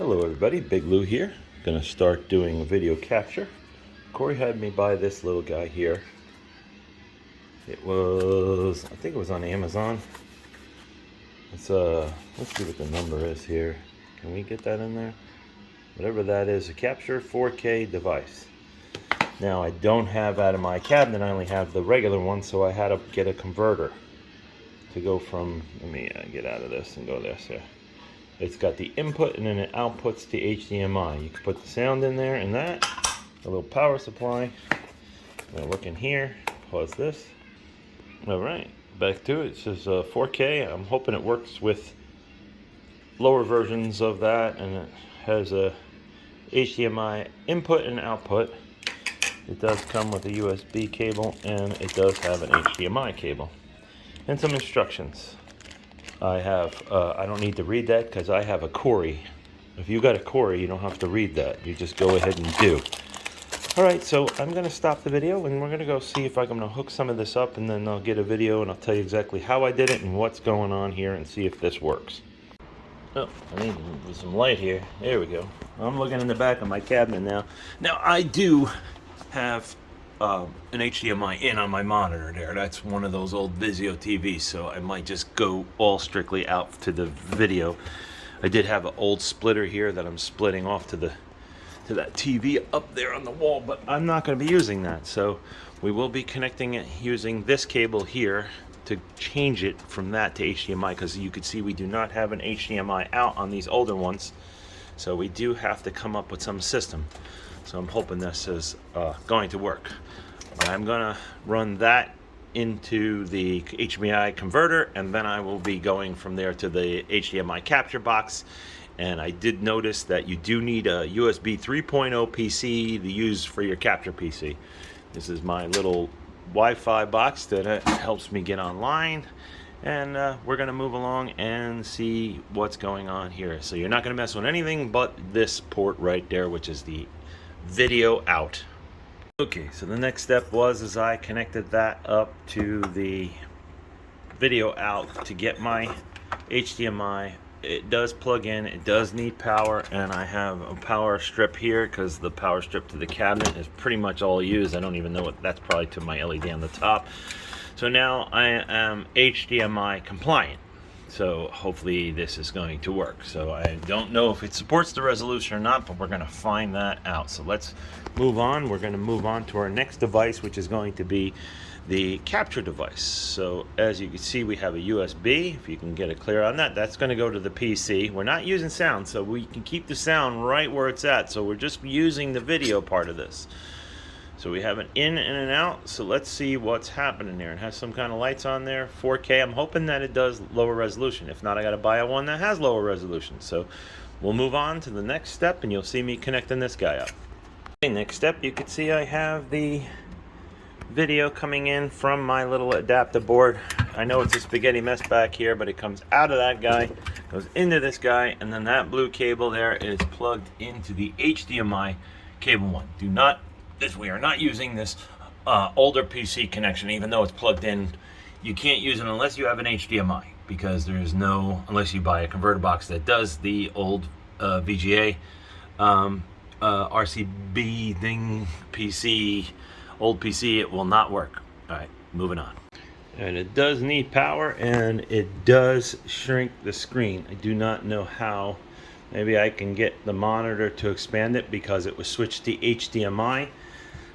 Hello everybody, Big Lou here. Gonna start doing a video capture. Corey had me buy this little guy here. It was, I think it was on Amazon. It's let's see what the number is here. Can we get that in there? Whatever that is, a Capture 4K device. Now I don't have that in my cabinet, I only have the regular one, so I had to get a converter to go from, let me get out of this and go there. So it's got the input and then it outputs to HDMI. You can put the sound in there and that, a little power supply. I'm gonna look in here, pause this. All right, back to it. It says 4K. I'm hoping it works with lower versions of that, and it has a HDMI input and output. It does come with a USB cable, and it does have an HDMI cable and some instructions. I don't need to read that because I have a Corey. If you got a Corey, you don't have to read that. You just go ahead and do. All right, so I'm gonna stop the video and we're gonna go see if I'm gonna hook some of this up, and then I'll get a video and I'll tell you exactly how I did it and what's going on here and see if this works. Oh, I need some light here. There we go. I'm looking in the back of my cabinet now. Now I do have an HDMI in on my monitor there. That's one of those old Vizio TVs, so I might just go all strictly out to the video. I did have an old splitter here that I'm splitting off to that TV up there on the wall, but I'm not going to be using that. So we will be connecting it using this cable here to change it from that to HDMI, because you can see we do not have an HDMI out on these older ones. So we do have to come up with some system. So I'm hoping this is going to work. I'm gonna run that into the HDMI converter, and then I will be going from there to the HDMI capture box. And I did notice that you do need a USB 3.0 PC to use for your capture PC. This is my little Wi-Fi box that helps me get online. And we're gonna move along and see what's going on here. So you're not gonna mess with anything but this port right there, which is the video out. Okay, so the next step was I connected that up to the video out to get my HDMI. It does plug in, it does need power, and I have a power strip here because the power strip to the cabinet is pretty much all used. I don't even know what that's, probably to my LED on the top. So now I am HDMI compliant. So hopefully this is going to work. So I don't know if it supports the resolution or not, but we're going to find that out. So let's move on. We're going to move on to our next device, which is going to be the capture device. So as you can see, we have a USB. If you can get it clear on that, that's going to go to the PC. We're not using sound, so we can keep the sound right where it's at. So we're just using the video part of this. So we have an in and an out, so let's see what's happening there. It has some kind of lights on there, 4K. I'm hoping that it does lower resolution. If not, I gotta buy one that has lower resolution. So we'll move on to the next step and you'll see me connecting this guy up. Okay, next step, you can see I have the video coming in from my little adapter board. I know it's a spaghetti mess back here, but it comes out of that guy, goes into this guy, and then that blue cable there is plugged into the HDMI cable one. We are not using this older PC connection, even though it's plugged in. You can't use it unless you have an HDMI, because there's no, unless you buy a converter box that does the old VGA RCB thing PC, old PC, it will not work. All right, moving on. And it does need power, and it does shrink the screen. I do not know how. Maybe I can get the monitor to expand it because it was switched to HDMI.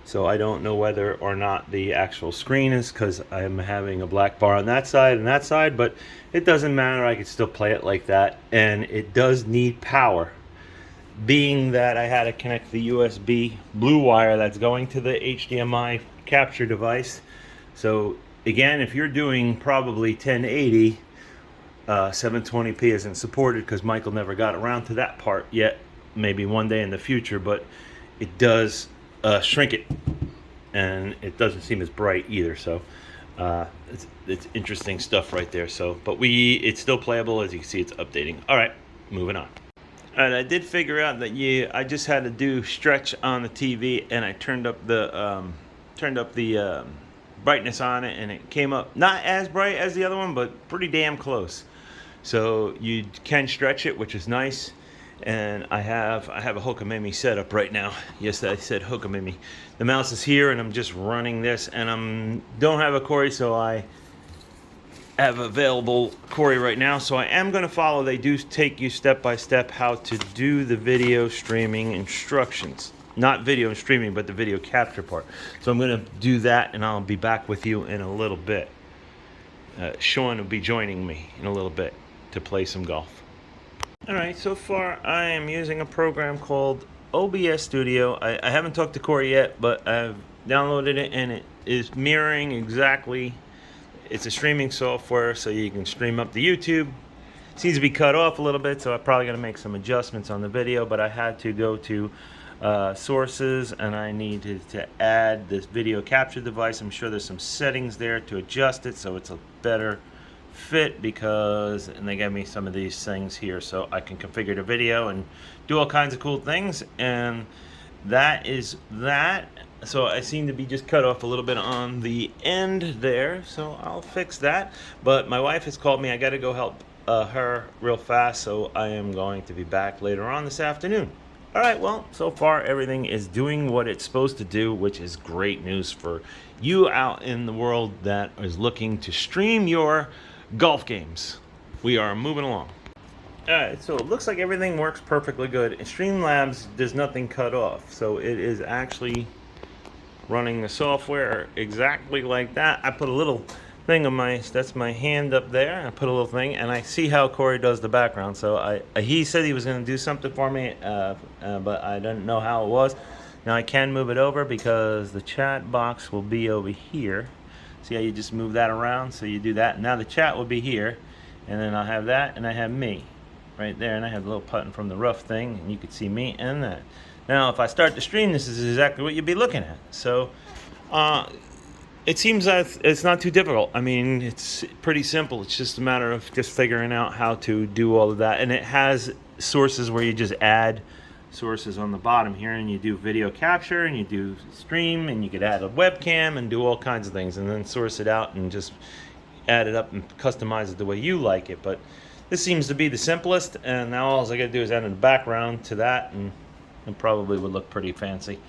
So I don't know whether or not the actual screen is, because I'm having a black bar on that side and that side, but it doesn't matter. I can still play it like that, and it does need power. Being that I had to connect the USB blue wire that's going to the HDMI capture device. So again, if you're doing probably 1080, 720p isn't supported because Michael never got around to that part yet. Maybe one day in the future, but it does shrink it, and it doesn't seem as bright either. So it's interesting stuff right there. So, but it's still playable. As you can see, it's updating. All right, moving on. And I did figure out that I just had to do stretch on the TV, and I turned up the brightness on it, and it came up not as bright as the other one, but pretty damn close. So you can stretch it, which is nice. and I have a Hokamimi setup right now. Yes, I said Hokamimi. The mouse is here, and I'm just running this, and don't have a Corey, so I have available Corey right now. So I am going to follow. They do take you step by step how to do the video streaming instructions. Not video streaming, but the video capture part. So I'm going to do that, and I'll be back with you in a little bit. Sean will be joining me in a little bit to play some golf. Alright, so far I am using a program called OBS Studio. I haven't talked to Corey yet, but I've downloaded it, and it is mirroring exactly. It's a streaming software, so you can stream up to YouTube. It seems to be cut off a little bit, so I'm probably going to make some adjustments on the video, but I had to go to sources, and I needed to add this video capture device. I'm sure there's some settings there to adjust it so it's a better fit, and they gave me some of these things here so I can configure the video and do all kinds of cool things, and that is that. So I seem to be just cut off a little bit on the end there, so I'll fix that. But my wife has called me. I got to go help her real fast, so I am going to be back later on this afternoon. All right, well, so far everything is doing what it's supposed to do, which is great news for you out in the world that is looking to stream your golf games. We are moving along. Alright, so it looks like everything works perfectly good. In Streamlabs, there's nothing cut off, so it is actually running the software exactly like that. I put a little thing on that's my hand up there. I put a little thing, and I see how Corey does the background. So he said he was going to do something for me, but I didn't know how it was. Now I can move it over because the chat box will be over here. See how you just move that around? So you do that. Now the chat will be here, and then I'll have that, and I have me right there, and I have a little button from the rough thing, and you can see me and that. Now if I start to stream, this is exactly what you'll be looking at. So it seems that it's not too difficult. I mean, it's pretty simple. It's just a matter of just figuring out how to do all of that, and it has sources where you just add sources on the bottom here, and you do video capture, and you do stream, and you could add a webcam and do all kinds of things, and then source it out and just add it up and customize it the way you like it. But this seems to be the simplest, and now all I gotta do is add a background to that, and it probably would look pretty fancy.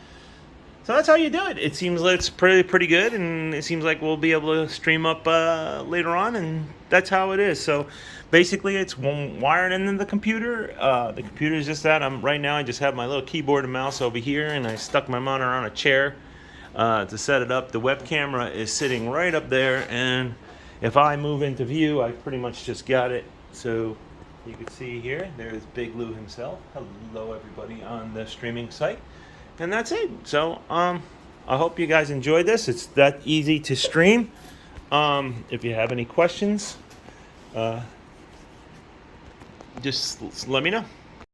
So that's how you do it. It seems like it's pretty good, and it seems like we'll be able to stream up later on, and that's how it is. So basically it's wired into the computer. The computer is just that. Right now I just have my little keyboard and mouse over here, and I stuck my monitor on a chair to set it up. The web camera is sitting right up there, and if I move into view, I pretty much just got it. So you can see here, there's Big Lou himself. Hello everybody on the streaming site. And that's it. So I hope you guys enjoyed this. It's that easy to stream. If you have any questions, just let me know.